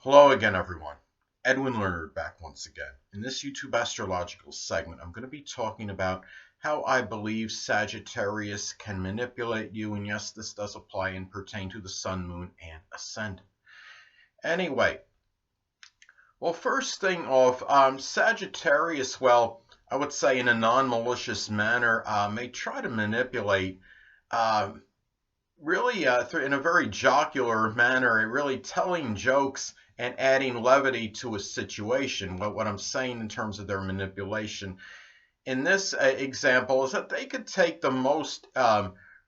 Hello again, everyone. Edwin Learnard back once again. In this YouTube astrological segment, I'm going to be talking about how I believe Sagittarius can manipulate you, and yes, this does apply and pertain to the Sun, Moon, and Ascendant. Anyway, well, first thing off, Sagittarius, well, I would say in a non-malicious manner, may try to manipulate um, really in a very jocular manner, really telling jokes and adding levity to a situation. What I'm saying in terms of their manipulation in this example is that they could take the most,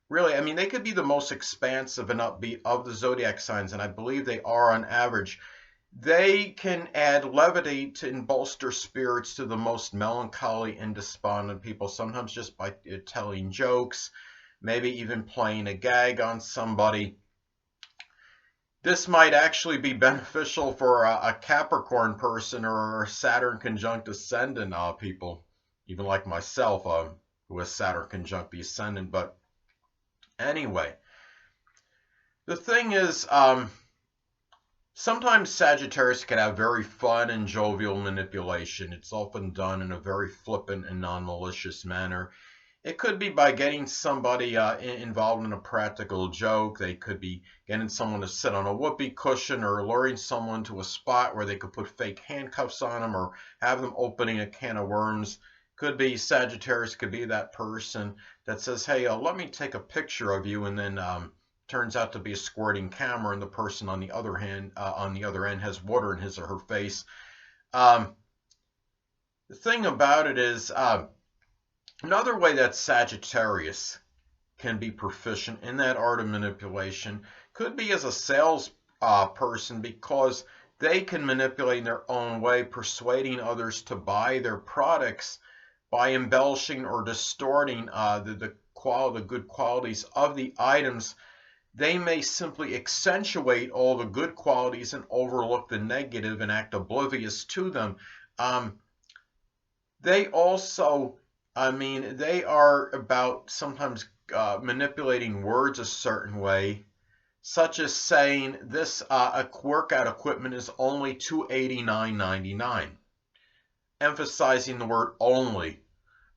really, I mean, they could be the most expansive and upbeat of the zodiac signs, and I believe they are on average. They can add levity to and bolster spirits to the most melancholy and despondent people, sometimes just by telling jokes, maybe even playing a gag on somebody. This might actually be beneficial for a Capricorn person or a Saturn conjunct Ascendant people, even like myself, who has Saturn conjunct the Ascendant. But anyway, the thing is, sometimes Sagittarius can have very fun and jovial manipulation. It's often done in a very flippant and non-malicious manner. It could be by getting somebody involved in a practical joke. They could be getting someone to sit on a whoopee cushion or luring someone to a spot where they could put fake handcuffs on them or have them opening a can of worms. Could be Sagittarius could be that person that says, hey, let me take a picture of you, and then turns out to be a squirting camera, and the person on the other end has water in his or her face. The thing about it is, another way that Sagittarius can be proficient in that art of manipulation could be as a sales person, because they can manipulate in their own way, persuading others to buy their products by embellishing or distorting the good qualities of the items. They may simply accentuate all the good qualities and overlook the negative and act oblivious to them. They also, I mean, they are about sometimes manipulating words a certain way, such as saying this workout equipment is only $289.99, emphasizing the word only,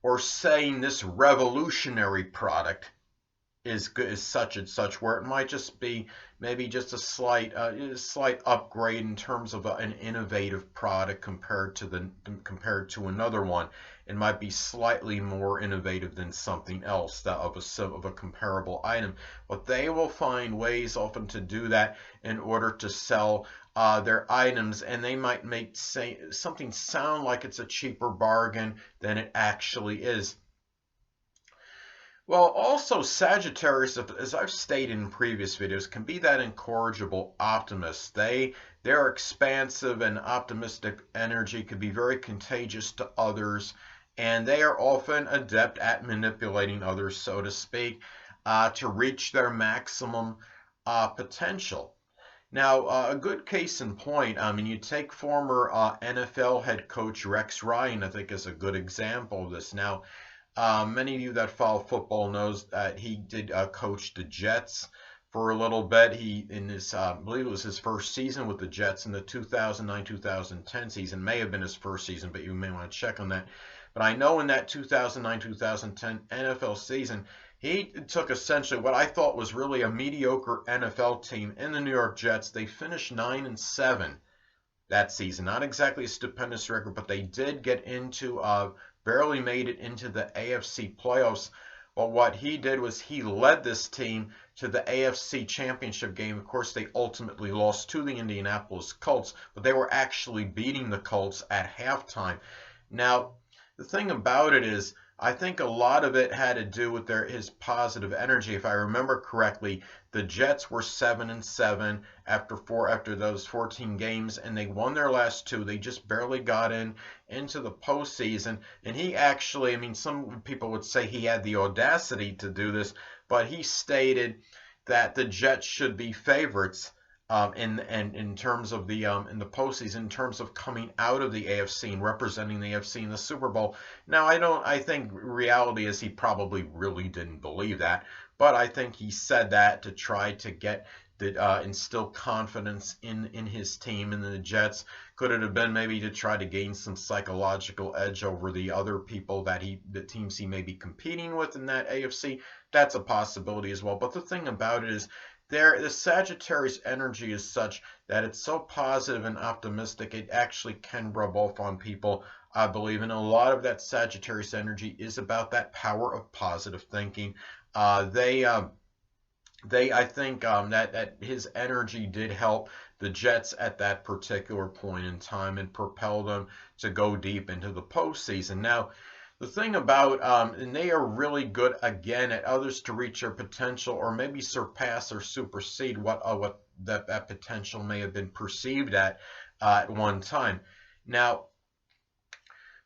or saying this revolutionary product is good, is such and such, where it might just be maybe just a slight upgrade in terms of an innovative product compared to another one. It might be slightly more innovative than something else that of a comparable item, but they will find ways often to do that in order to sell their items, and they might make something sound like it's a cheaper bargain than it actually is. Well, also Sagittarius, as I've stated in previous videos, can be that incorrigible optimist. Their expansive and optimistic energy can be very contagious to others, and they are often adept at manipulating others, so to speak, to reach their maximum potential. Now, a good case in point, I mean, you take former NFL head coach Rex Ryan, I think, is a good example of this. Now, many of you that follow football knows that he did coach the Jets for a little bit. I believe it was his first season with the Jets in the 2009-2010 season. May have been his first season, but you may want to check on that. But I know in that 2009-2010 NFL season, he took essentially what I thought was really a mediocre NFL team in the New York Jets. They finished 9-7 that season. Not exactly a stupendous record, but they did get into barely made it into the AFC playoffs. But what he did was he led this team to the AFC championship game. Of course, they ultimately lost to the Indianapolis Colts, but they were actually beating the Colts at halftime. Now, the thing about it is, I think a lot of it had to do with his positive energy. If I remember correctly, the Jets were 7-7 after those 14 games, and they won their last two. They just barely got into the postseason. And he actually, I mean, some people would say he had the audacity to do this, but he stated that the Jets should be favorites in terms of in the postseason, in terms of coming out of the AFC and representing the AFC in the Super Bowl. Now, I think reality is he probably really didn't believe that, but I think he said that to try to get that instill confidence in his team and the Jets? Could it have been maybe to try to gain some psychological edge over the other people the teams he may be competing with in that AFC? That's a possibility as well. But the thing about it is, the Sagittarius energy is such that it's so positive and optimistic, it actually can rub off on people, I believe. And a lot of that Sagittarius energy is about that power of positive thinking. I think that his energy did help the Jets at that particular point in time and propel them to go deep into the postseason. Now, the thing about, and they are really good again at others to reach their potential or maybe surpass or supersede what that potential may have been perceived at one time. Now,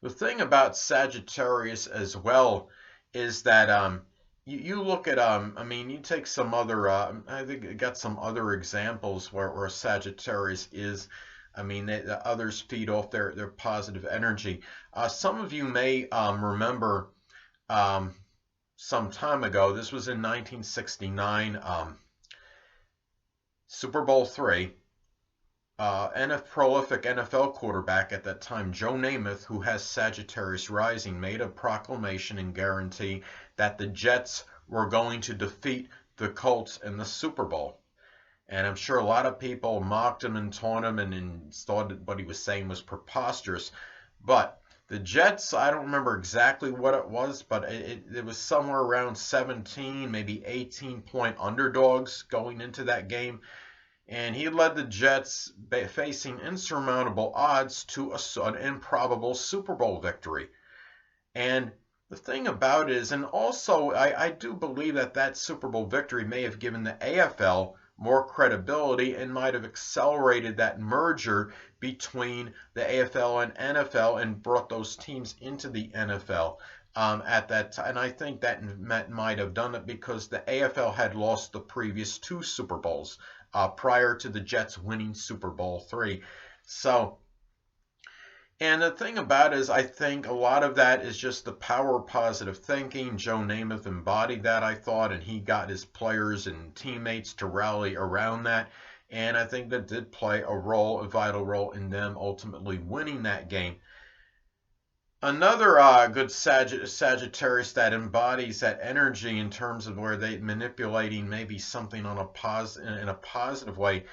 the thing about Sagittarius as well is that you look at I mean, you take some other I think I got some other examples where Sagittarius is. I mean, the others feed off their positive energy. Some of you may remember some time ago, this was in 1969, Super Bowl III, prolific NFL quarterback at that time, Joe Namath, who has Sagittarius rising, made a proclamation and guarantee that the Jets were going to defeat the Colts in the Super Bowl. And I'm sure a lot of people mocked him and taunted him and thought that what he was saying was preposterous. But the Jets, I don't remember exactly what it was, but it was somewhere around 17, maybe 18-point underdogs going into that game. And he led the Jets facing insurmountable odds to an improbable Super Bowl victory. And the thing about it is, and also I do believe that Super Bowl victory may have given the AFL more credibility and might have accelerated that merger between the AFL and NFL and brought those teams into the NFL at that time. And I think that might have done it because the AFL had lost the previous 2 Super Bowls prior to the Jets winning Super Bowl III. So, and the thing about it is, I think a lot of that is just the power of positive thinking. Joe Namath embodied that, I thought, and he got his players and teammates to rally around that. And I think that did play a vital role in them ultimately winning that game. Another good Sagittarius that embodies that energy in terms of where they manipulating maybe something in a positive way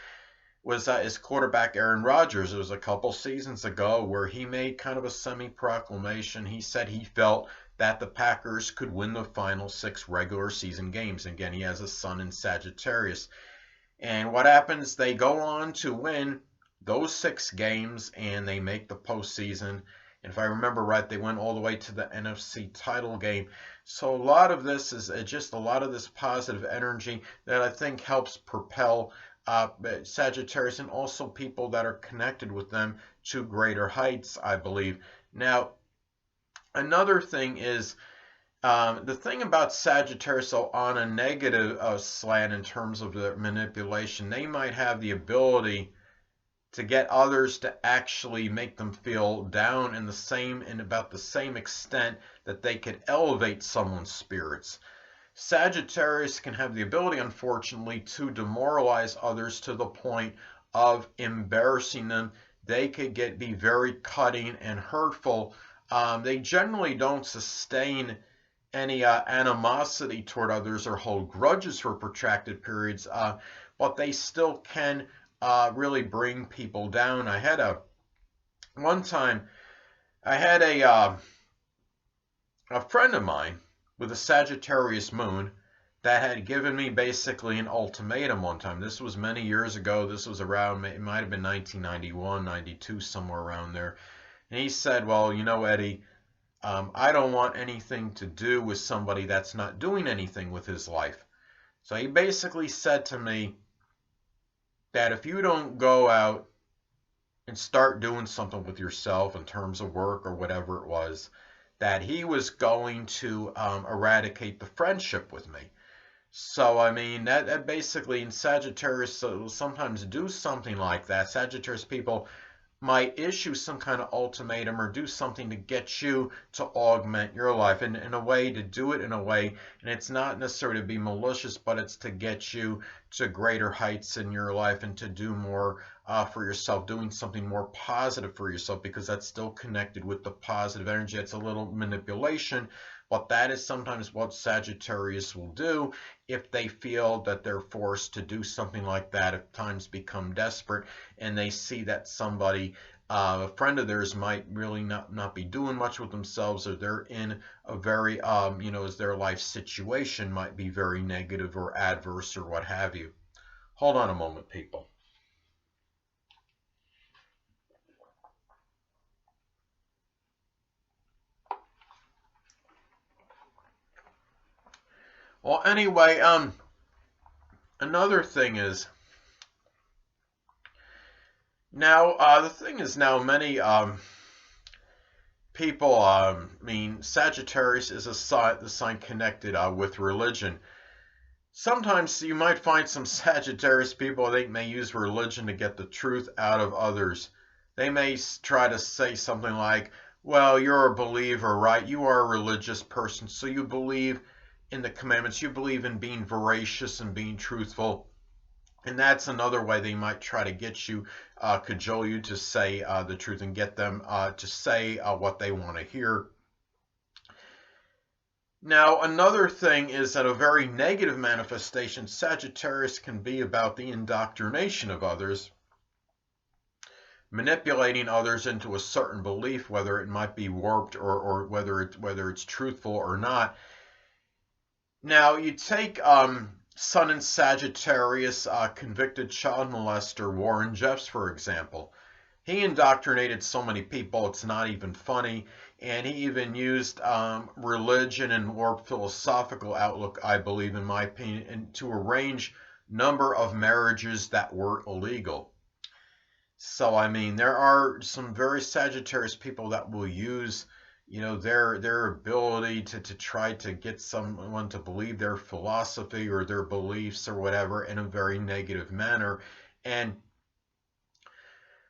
was his quarterback Aaron Rodgers. It was a couple seasons ago where he made kind of a semi-proclamation. He said he felt that the Packers could win the final 6 regular season games. Again, he has a son in Sagittarius. And what happens? They go on to win those 6 games and they make the postseason. And if I remember right, they went all the way to the NFC title game. So a lot of this is just a lot of this positive energy that I think helps propel Sagittarius and also people that are connected with them to greater heights, I believe. Now, another thing is the thing about Sagittarius, so on a negative slant in terms of the manipulation, they might have the ability to get others to actually make them feel down in about the same extent that they could elevate someone's spirits. Sagittarius can have the ability, unfortunately, to demoralize others to the point of embarrassing them. They could be very cutting and hurtful. They generally don't sustain any animosity toward others or hold grudges for protracted periods, but they still can really bring people down. One time I had a friend of mine with a Sagittarius moon that had given me basically an ultimatum one time. This was many years ago. This was around, it might have been 1991, 92, somewhere around there. And he said, well, you know, Eddie, I don't want anything to do with somebody that's not doing anything with his life. So he basically said to me that if you don't go out and start doing something with yourself in terms of work or whatever it was, that he was going to eradicate the friendship with me. So, I mean, that basically in Sagittarius sometimes do something like that. Sagittarius people might issue some kind of ultimatum or do something to get you to augment your life, and in a way to do it in a way, and it's not necessarily to be malicious, but it's to get you to greater heights in your life and to do more for yourself, doing something more positive for yourself, because that's still connected with the positive energy. It's a little manipulation, but that is sometimes what Sagittarius will do if they feel that they're forced to do something like that, if times become desperate and they see that somebody, a friend of theirs, might really not be doing much with themselves, or they're in a very, as their life situation might be very negative or adverse or what have you. Hold on a moment, people. Well, anyway, another thing is, now, the thing is now many people, Sagittarius is the sign connected with religion. Sometimes you might find some Sagittarius people, they may use religion to get the truth out of others. They may try to say something like, well, you're a believer, right? You are a religious person, so you believe in the commandments. You believe in being veracious and being truthful. And that's another way they might try to get you, cajole you to say the truth and get them to say what they want to hear. Now, another thing is that a very negative manifestation, Sagittarius, can be about the indoctrination of others, manipulating others into a certain belief, whether it might be warped or whether it's truthful or not. Now, you take Sun in Sagittarius, convicted child molester Warren Jeffs, for example. He indoctrinated so many people, it's not even funny. And he even used religion and more philosophical outlook, I believe, in my opinion, to arrange number of marriages that were illegal. So, there are some very Sagittarius people that will use their ability to try to get someone to believe their philosophy or their beliefs or whatever in a very negative manner. And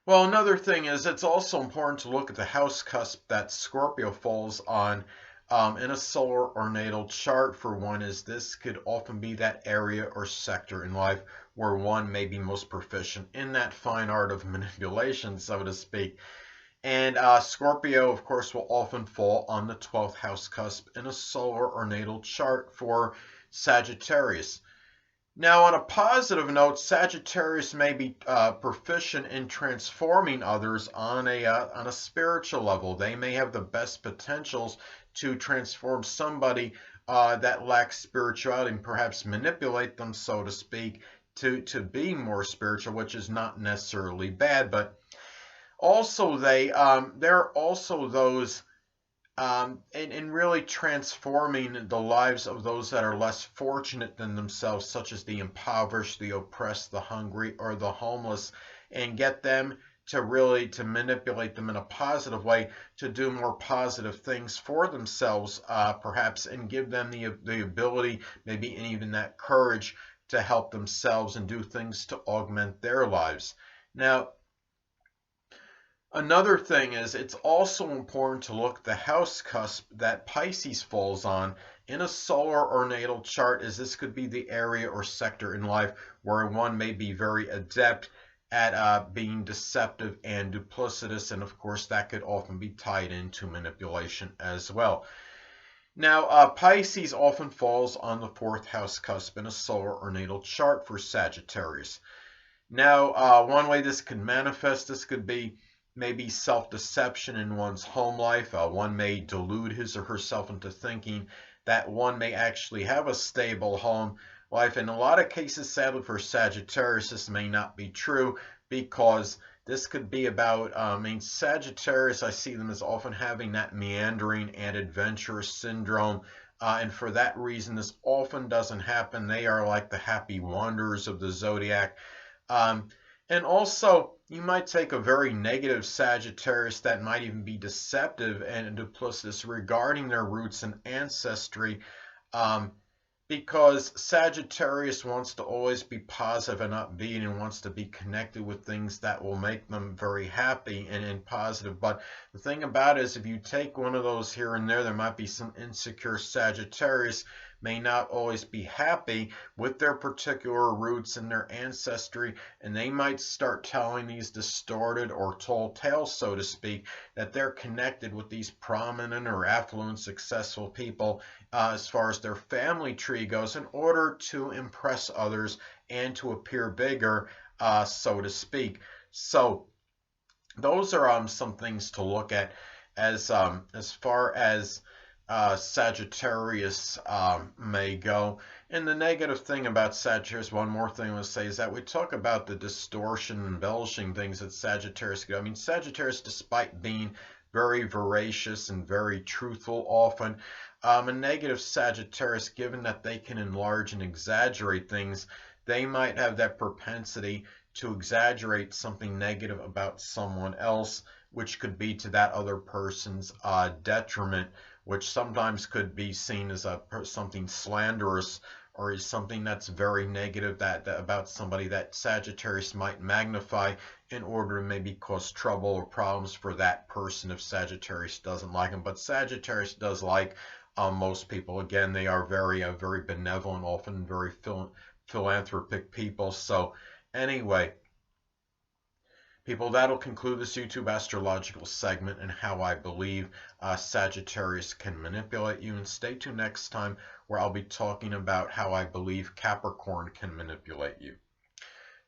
well, another thing is it's also important to look at the house cusp that Scorpio falls on in a solar or natal chart. For one, is this could often be that area or sector in life where one may be most proficient in that fine art of manipulation, so to speak. And Scorpio, of course, will often fall on the 12th house cusp in a solar or natal chart for Sagittarius. Now, on a positive note, Sagittarius may be proficient in transforming others on a spiritual level. They may have the best potentials to transform somebody that lacks spirituality and perhaps manipulate them, so to speak, to be more spiritual, which is not necessarily bad, but also there are also those in really transforming the lives of those that are less fortunate than themselves, such as the impoverished, the oppressed, the hungry, or the homeless, and get them to manipulate them in a positive way to do more positive things for themselves, perhaps, and give them the ability, maybe and even that courage to help themselves and do things to augment their lives. Now, another thing is it's also important to look at the house cusp that Pisces falls on in a solar or natal chart, as this could be the area or sector in life where one may be very adept at being deceptive and duplicitous, and of course that could often be tied into manipulation as well. Now, Pisces often falls on the 4th house cusp in a solar or natal chart for Sagittarius. Now, one way this could manifest, this could be maybe self-deception in one's home life. One may delude his or herself into thinking that one may actually have a stable home life. In a lot of cases, sadly for Sagittarius, this may not be true, because this could be about, Sagittarius, I see them as often having that meandering and adventurous syndrome. And for that reason, this often doesn't happen. They are like the happy wanderers of the zodiac. And also, you might take a very negative Sagittarius that might even be deceptive and duplicitous regarding their roots and ancestry. because Sagittarius wants to always be positive and upbeat and wants to be connected with things that will make them very happy and positive. But the thing about it is, if you take one of those here and there might be some insecure Sagittarius may not always be happy with their particular roots and their ancestry, and they might start telling these distorted or told tales, so to speak, that they're connected with these prominent or affluent successful people as far as their family tree goes, in order to impress others and to appear bigger, so to speak. So those are some things to look at as far as Sagittarius may go. And the negative thing about Sagittarius, one more thing I want to say, is that we talk about the distortion, embellishing things that Sagittarius go. I mean, Sagittarius, despite being very voracious and very truthful often, a negative Sagittarius, given that they can enlarge and exaggerate things, they might have that propensity to exaggerate something negative about someone else, which could be to that other person's detriment, which sometimes could be seen as something slanderous, or is something that's very negative that about somebody that Sagittarius might magnify in order to maybe cause trouble or problems for that person if Sagittarius doesn't like them. But Sagittarius does like most people. Again, they are very benevolent, often very philanthropic people. So anyway, people, that'll conclude this YouTube astrological segment and how I believe Sagittarius can manipulate you. And stay tuned next time, where I'll be talking about how I believe Capricorn can manipulate you.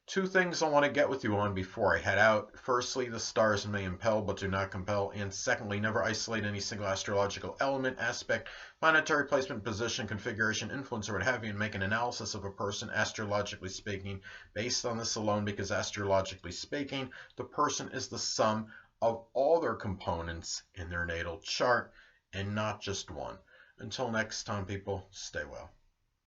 Two things I want to get with you on before I head out. Firstly, the stars may impel but do not compel. And secondly, never isolate any single astrological element, aspect, planetary placement, position, configuration, influence, or what have you, and make an analysis of a person, astrologically speaking, based on this alone, because astrologically speaking, the person is the sum of all their components in their natal chart and not just one. Until next time, people, stay well.